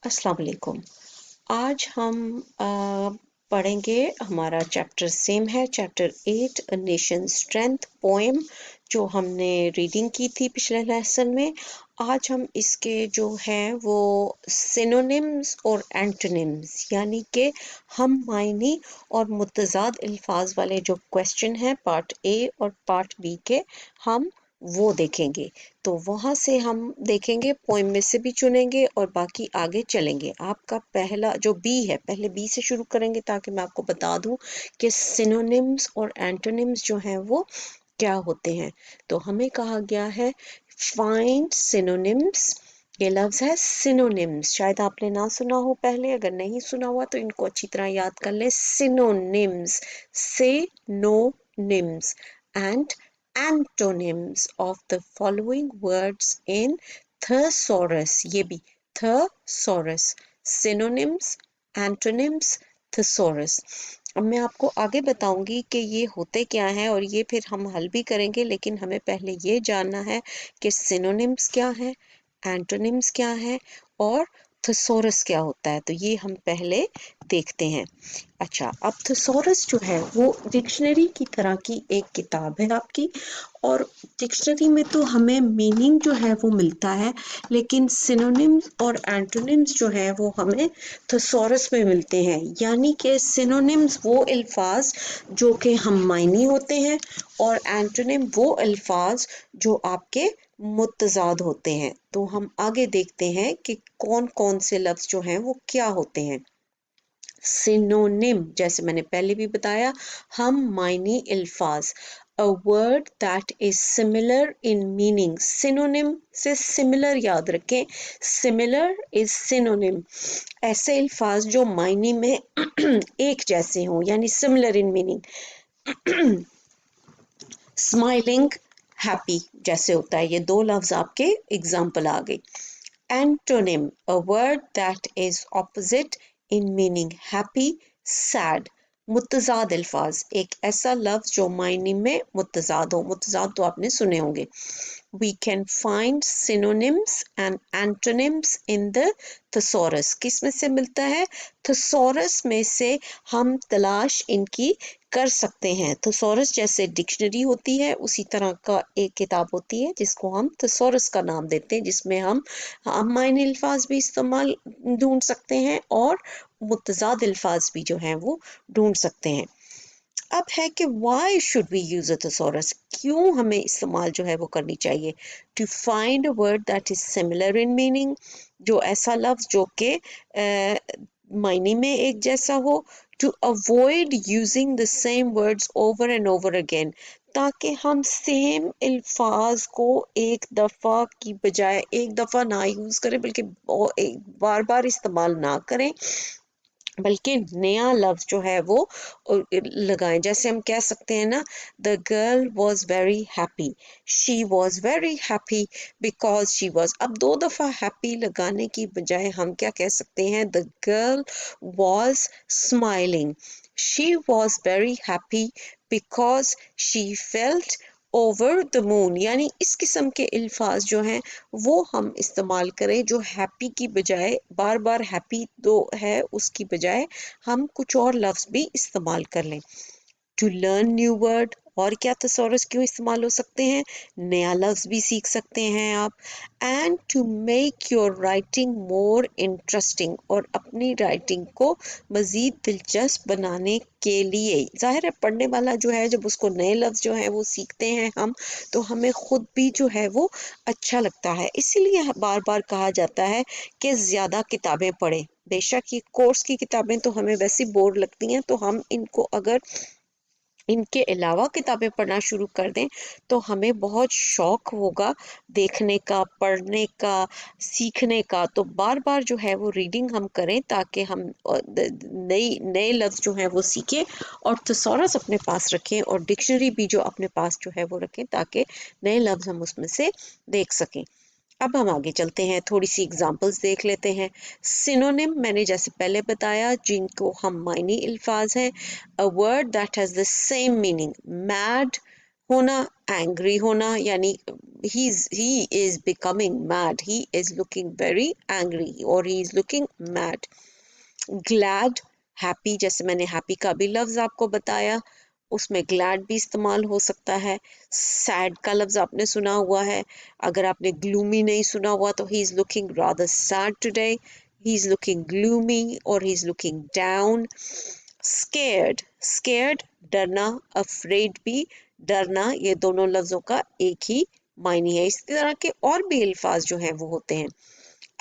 अस्सलाम वालेकुम। आज हम पढ़ेंगे, हमारा चैप्टर सेम है, chapter 8 a nation strength poem, जो हमने रीडिंग की थी पिछले लेसन में। आज हम इसके जो हैं वो सिनोनिम्स और एंटोनिम्स यानी कि हम मायनी और मुतजाद अल्फाज वाले जो क्वेश्चन हैं पार्ट ए और पार्ट बी के, हम वो देखेंगे। तो वहां से हम देखेंगे, पोइम में से भी चुनेंगे और बाकी आगे चलेंगे। आपका पहला जो बी है, पहले बी से शुरू करेंगे ताकि मैं आपको बता दूं कि सिनोनिम्स और एंटोनिम्स जो हैं वो क्या होते हैं। तो हमें कहा गया है फाइंड सिनोनिम्स। ये लफ्ज है सिनोनिम्स, शायद आपने ना सुना हो पहले, अगर नहीं सुना हुआ तो इनको अच्छी तरह याद कर ले। Synonyms, synonyms and antonyms of the following words in thesaurus। ये भी thesaurus, synonyms, antonyms, thesaurus। अब मैं आपको आगे बताऊंगी कि ये होते क्या हैं और ये फिर हम हल भी करेंगे, लेकिन हमें पहले ये जानना है कि synonyms क्या है, antonyms क्या है और thesaurus क्या होता है। तो ये हम पहले देखते हैं। अच्छा, अब थेसॉरस जो है वो डिक्शनरी की तरह की एक किताब है आपकी, और डिक्शनरी में तो हमें मीनिंग जो है वो मिलता है, लेकिन सिनोनिम्स और एंटोनिम्स जो है वो हमें थेसॉरस में मिलते हैं। यानी कि सिनोनिम्स वो अल्फाज जो कि हम मायनी होते हैं, और एंटोनिम वो अल्फाज जो आपके मुतजाद होते हैं। तो हम आगे देखते हैं कि कौन कौन से लफ्ज जो हैं वो क्या होते हैं। सिनोनिम, जैसे मैंने पहले भी बताया, हम मायनी अल्फाज, a word that is similar in meaning. Synonym से सिमिलर याद रखें, सिमिलर इज सिनोनिम। ऐसे अल्फाज जो मायनी में एक जैसे हों, यानी similar in meaning. Smiling, happy जैसे होता है, ये दो लफ्ज आपके एग्जाम्पल आ गए। Antonym, a word that is opposite in meaning, happy, sad। मुतजाद अल्फाज, एक ऐसा लफ्ज जो मायने में मुतजाद हो। मुतजाद तो आपने सुने होंगे। We can find synonyms and antonyms in the thesaurus। किस में से मिलता है? thesaurus में से हम तलाश इनकी कर सकते हैं। thesaurus जैसे डिक्शनरी होती है, उसी तरह का एक किताब होती है जिसको हम thesaurus का नाम देते हैं, जिसमें हम मायने अल्फाज भी इस्तेमाल ढूंढ सकते हैं और मुतजाद अल्फाज भी जो हैं वो ढूंढ सकते हैं। अब है कि why should we use a thesaurus, क्यों हमें इस्तेमाल जो है वो करनी चाहिए। to find a word that is similar in meaning, जो ऐसा लफ्ज जो कि मायने में एक जैसा हो। to avoid using the same words over and over again, ताकि हम सेम अल्फाज को एक दफ़ा की बजाय एक दफ़ा ना यूज़ करें, बल्कि बार बार इस्तेमाल ना करें, बल्कि नया लफ्ज जो है वो लगाएं। जैसे हम कह सकते हैं ना, the girl was very happy, she was very happy because she was. अब दो दफा हैप्पी लगाने की बजाय हम क्या कह सकते हैं, the girl was smiling, she was very happy because she felt over the moon. यानी इस किस्म के अल्फाज जो हैं वो हम इस्तेमाल करें, जो हैप्पी की बजाय, बार बार हैप्पी तो है उसकी बजाय हम कुछ और लफ्ज भी इस्तेमाल कर लें। टू लर्न न्यू वर्ड, और क्या थेसॉरस क्यों इस्तेमाल हो सकते हैं, नया लफ्ज भी सीख सकते हैं आप। And to make your writing more interesting, और अपनी राइटिंग को मजीद दिलचस्प बनाने के लिए। जाहिर है पढ़ने वाला जो है, जब उसको नए लफ्ज जो है वो सीखते हैं हम, तो हमें खुद भी जो है वो अच्छा लगता है। इसीलिए बार बार कहा जाता है कि ज़्यादा किताबें पढ़ें। बेशक ये कोर्स की किताबें तो हमें वैसे बोर लगती हैं, तो हम इनको अगर इनके अलावा किताबें पढ़ना शुरू कर दें तो हमें बहुत शौक होगा देखने का, पढ़ने का, सीखने का। तो बार बार जो है वो रीडिंग हम करें ताकि हम नई नए लफ्ज़ जो हैं वो सीखें, और थेसॉरस अपने पास रखें और डिक्शनरी भी जो अपने पास जो है वो रखें, ताकि नए लफ्ज़ हम उसमें से देख सकें। अब हम आगे चलते हैं, थोड़ी सी एग्जांपल्स देख लेते हैं। सिनोनिम मैंने जैसे पहले बताया, जिनको हम मायनी अल्फाज हैं। A word that has the same meaning, mad होना एंग्री होना यानी he is becoming mad, he is looking very angry or he is looking mad. Glad happy, जैसे मैंने हैप्पी का भी लफ्ज आपको बताया, उसमें ग्लैड भी इस्तेमाल हो सकता है. सैड का लफ्ज आपने सुना हुआ है. अगर आपने ग्लूमी नहीं सुना हुआ तो he is looking rather sad today, he is looking gloomy और he is looking down. Scared, scared डरना, अफ्रेड भी डरना, ये दोनों लफ्जों का एक ही मायने है. इस तरह के और भी अल्फाज जो हैं वो होते हैं.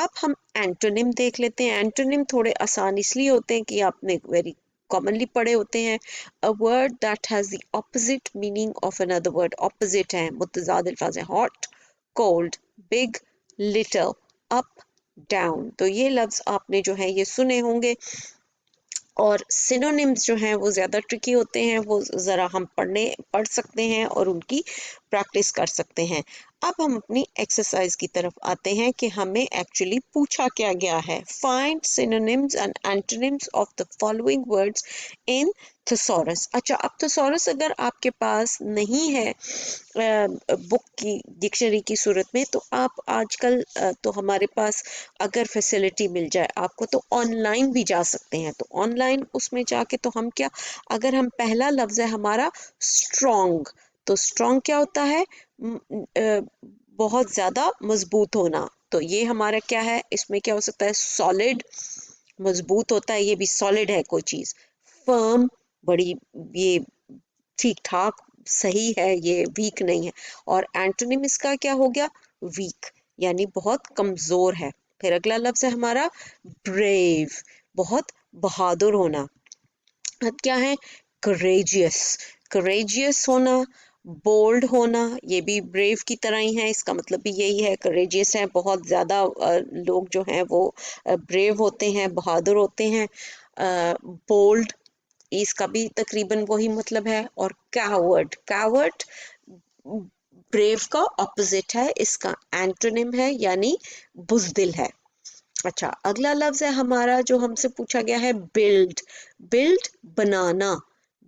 अब हम एंटोनिम देख लेते हैं. एंटोनिम थोड़े आसान इसलिए होते हैं कि आपने वेरी कॉमनली पढ़े होते हैं. A word that has the opposite meaning of another word. Opposite है, मुतजाद अल्फाज है. Hot, cold, big, little, up, down. तो ये लफ्ज आपने जो है ये सुने होंगे. और सिनोनिम्स जो हैं वो ज़्यादा ट्रिकी होते हैं, वो ज़रा हम पढ़ सकते हैं और उनकी प्रैक्टिस कर सकते हैं. अब हम अपनी एक्सरसाइज की तरफ आते हैं कि हमें एक्चुअली पूछा क्या गया है. Find synonyms and antonyms of the following words in thesaurus. अच्छा, अब थेसॉरस अगर आपके पास नहीं है बुक की डिक्शनरी की सूरत में, तो आप आजकल तो हमारे पास अगर फैसिलिटी मिल जाए आपको तो ऑनलाइन भी जा सकते हैं. तो ऑनलाइन उसमें जाके तो हम क्या, अगर हम पहला लफ्ज है हमारा स्ट्रॉन्ग, तो स्ट्रॉन्ग क्या होता है, बहुत ज्यादा मजबूत होना. तो ये हमारा क्या है, इसमें क्या हो सकता है, सॉलिड, मजबूत होता है, ये भी सॉलिड है कोई चीज. फर्म, बड़ी, ये ठीक ठाक सही है, ये वीक नहीं है. और एंटोनिम इसका क्या हो गया, वीक, यानी बहुत कमजोर है. फिर अगला लफ्ज है हमारा ब्रेव, बहुत बहादुर होना. अब क्या है, करेजियस, करेजियस होना. बोल्ड होना, ये भी ब्रेव की तरह ही है, इसका मतलब भी यही है. करेजियस है, बहुत ज्यादा लोग जो हैं वो ब्रेव होते हैं, बहादुर होते हैं. बोल्ड, इसका भी तकरीबन वही मतलब है. और कावर्ड, कावर्ड ब्रेव का ऑपोजिट है, इसका एंटोनिम है यानी बुजदिल है. अच्छा, अगला लफ्ज है हमारा जो हमसे पूछा गया है बिल्ड. बिल्ड बनाना,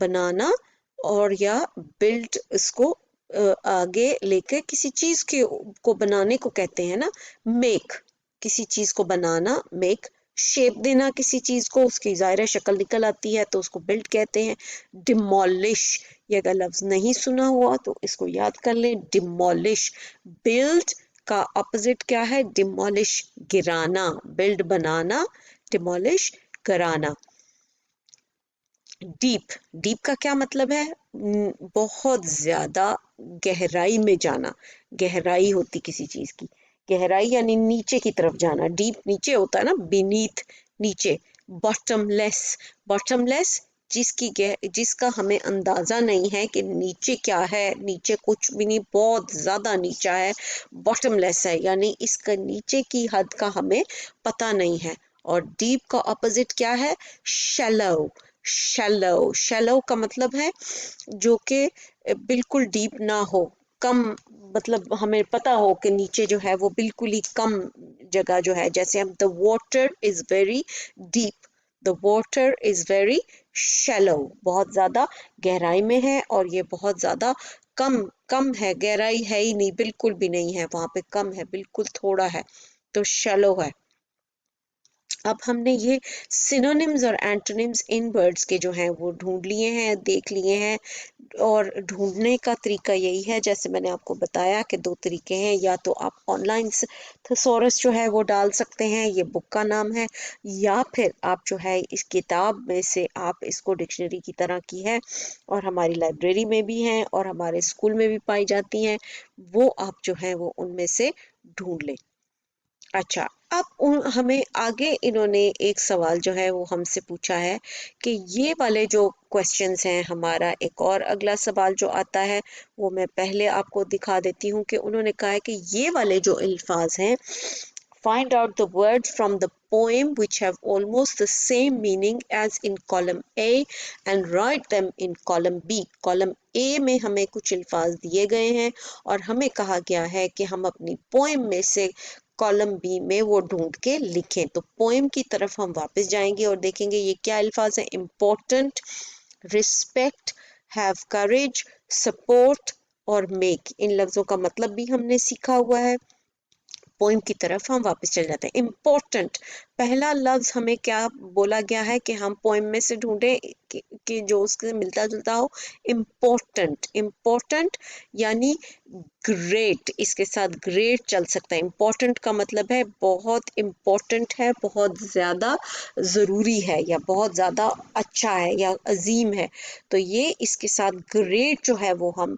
बनाना. और या बिल्ड इसको आगे लेके किसी चीज के को बनाने को कहते हैं ना. मेक, किसी चीज को बनाना, मेक. शेप देना किसी चीज को, उसकी ज़ाहिर है शक्ल निकल आती है तो उसको बिल्ड कहते हैं. डिमोलिश, ये अगर लफ्ज नहीं सुना हुआ तो इसको याद कर लें, डिमोलिश. बिल्ड का ऑपोजिट क्या है, डिमोलिश, गिराना. बिल्ड बनाना, डिमोलिश कराना. डीप, डीप का क्या मतलब है, बहुत ज्यादा गहराई में जाना. गहराई होती किसी चीज की, गहराई यानी नीचे की तरफ जाना. डीप नीचे होता है ना, बीनीथ, नीचे. बॉटमलेस, बॉटमलेस, जिसका हमें अंदाजा नहीं है कि नीचे क्या है, नीचे कुछ भी नहीं, बहुत ज्यादा नीचा है, बॉटमलेस है, यानी इसका नीचे की हद का हमें पता नहीं है. और डीप का ऑपोजिट क्या है, शैलो. शैलो, शैलो का मतलब है जो कि बिल्कुल डीप ना हो, कम, मतलब हमें पता हो कि नीचे जो है वो बिल्कुल ही कम जगह जो है. जैसे हम, the water is very deep, the water is very shallow, बहुत ज्यादा गहराई में है. और ये बहुत ज्यादा कम, कम है, गहराई है ही नहीं, बिल्कुल भी नहीं है वहां पे, कम है, बिल्कुल थोड़ा है, तो शैलो है. अब हमने ये सिनोनिम्स और एंटोनिम्स इन वर्ड्स के जो हैं वो ढूंढ लिए हैं, देख लिए हैं. और ढूंढने का तरीका यही है, जैसे मैंने आपको बताया कि दो तरीके हैं. या तो आप ऑनलाइन थेसॉरस जो है वो डाल सकते हैं, ये बुक का नाम है. या फिर आप जो है इस किताब में से आप इसको डिक्शनरी की तरह की है और हमारी लाइब्रेरी में भी हैं और हमारे स्कूल में भी पाई जाती हैं, वो आप जो है वो उनमें से ढूंढ लें. अच्छा, अब हमें आगे इन्होंने एक सवाल जो है वो हमसे पूछा है कि ये वाले जो क्वेश्चंस हैं, हमारा एक और अगला सवाल जो आता है वो मैं पहले आपको दिखा देती हूँ. कि उन्होंने कहा है कि ये वाले जो अल्फाज हैं, find out the words from the poem which have almost the same meaning as in column A and write them in column B. column A में हमें कुछ अल्फाज दिए गए हैं और हमें कहा गया है कि हम अपनी पोएम में से कॉलम बी में वो ढूंढ के लिखें. तो पोएम की तरफ हम वापस जाएंगे और देखेंगे ये क्या अल्फाज हैं. Important, respect, have courage, support, और मेक, इन लफ्ज़ों का मतलब भी हमने सीखा हुआ है। पोइम की तरफ हम वापस चले जाते हैं। इम्पोर्टेंट, पहला लफ्ज हमें क्या बोला गया है कि हम पोइम में से ढूंढें कि जो उसके मिलता जुलता हो। इम्पोर्टेंट, इम्पोर्टेंट यानी ग्रेट, इसके साथ ग्रेट चल सकता है। इम्पोर्टेंट का मतलब है बहुत इम्पोर्टेंट है, बहुत ज़्यादा ज़रूरी है, या बहुत ज़्यादा अच्छा है, या अजीम है। तो ये इसके साथ ग्रेट जो है वो हम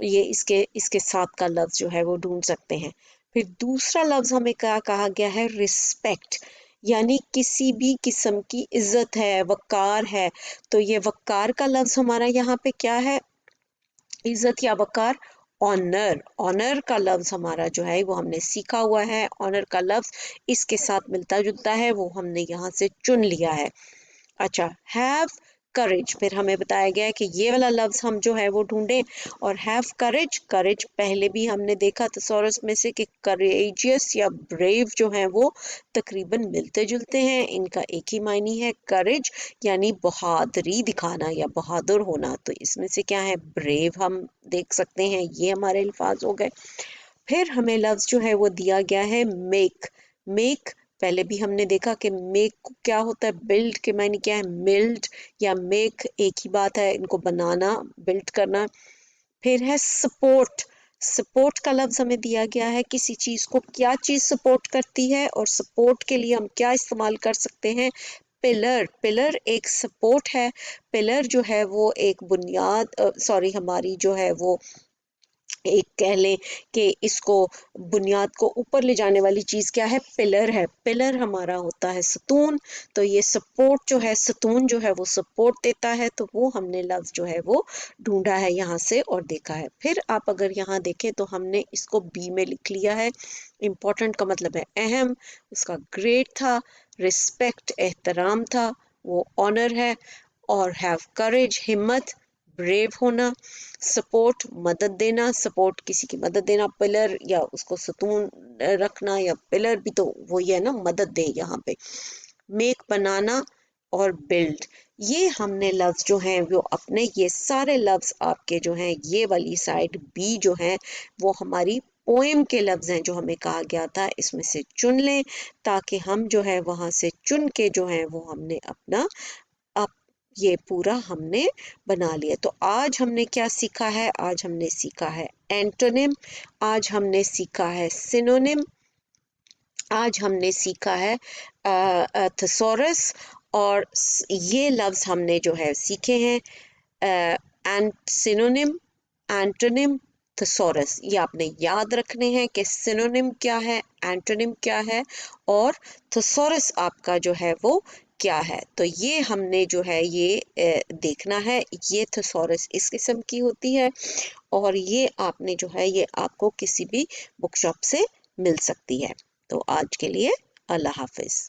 ये इसके साथ का लफ्ज जो है वो ढूंढ सकते हैं। फिर दूसरा लफ्ज हमें क्या कहा गया है? रिस्पेक्ट, यानी किसी भी किस्म की इज्जत है, वकार है। तो ये वकार का लफ्ज हमारा यहाँ पे क्या है? इज्जत या वकार। ऑनर, ऑनर का लफ्ज हमारा जो है वो हमने सीखा हुआ है। ऑनर का लफ्ज इसके साथ मिलता जुलता है, वो हमने यहाँ से चुन लिया है। अच्छा, हैव करेज, फिर हमें बताया गया है कि ये वाला लफ्ज हम जो है वो ढूंढें। और हैव करेज, करेज पहले भी हमने देखा थिसॉरस में से कि करेजियस या ब्रेव जो है वो तकरीबन मिलते जुलते हैं, इनका एक ही मायनी है करेज, यानी बहादुरी दिखाना या बहादुर होना। तो इसमें से क्या है? ब्रेव हम देख सकते हैं, ये हमारे अल्फाज हो गए। फिर हमें लफ्ज जो है वो दिया गया है मेक। मेक पहले भी हमने देखा कि मेक क्या होता है? बिल्ड के मायने क्या है? बिल्ड या मेक एक ही बात है, इनको बनाना, बिल्ड करना। फिर है सपोर्ट। सपोर्ट का लफ्ज हमें दिया गया है किसी चीज को, क्या चीज सपोर्ट करती है, और सपोर्ट के लिए हम क्या इस्तेमाल कर सकते हैं? पिलर, पिलर एक सपोर्ट है। पिलर जो है वो एक बुनियाद, सॉरी, हमारी जो है वो एक कह लें कि इसको बुनियाद को ऊपर ले जाने वाली चीज क्या है? पिलर है। पिलर हमारा होता है सतून। तो ये सपोर्ट जो है, सतून जो है वो सपोर्ट देता है। तो वो हमने लफ्ज जो है वो ढूंढा है यहाँ से और देखा है। फिर आप अगर यहाँ देखें तो हमने इसको बी में लिख लिया है। इम्पोर्टेंट का मतलब है अहम, उसका ग्रेट था। रिस्पेक्ट एहतराम था, वो ऑनर है। और हैव करेज हिम्मत, ब्रेव होना। सपोर्ट मदद देना, सपोर्ट किसी की मदद देना। पिलर या उसको सतून रखना, या पिलर भी तो वही है ना, मदद दे यहाँ पे। मेक बनाना, और बिल्ड। ये हमने लफ्ज जो हैं वो अपने, ये सारे लफ्ज आपके जो हैं ये वाली साइड बी जो है वो हमारी पोएम के लफ्ज हैं जो हमें कहा गया था इसमें से चुन लें, ताकि हम जो है वहां से चुन के जो है वो हमने अपना अब ये पूरा हमने बना लिया। तो आज हमने क्या सीखा है? आज हमने सीखा है एंटोनिम, आज हमने सीखा है सिनोनिम, आज हमने सीखा है थेसॉरस। और ये लफ्ज हमने जो है सीखे हैं एंड सिनोनिम, एंटोनिम, थेसॉरस। ये आपने याद रखने हैं कि सिनोनिम क्या है, एंटोनिम क्या है, और थेसॉरस आपका जो है वो क्या है। तो ये हमने जो है ये देखना है। ये थेसॉरस इस किस्म की होती है, और ये आपने जो है ये आपको किसी भी बुक शॉप से मिल सकती है। तो आज के लिए अल्लाह हाफिज।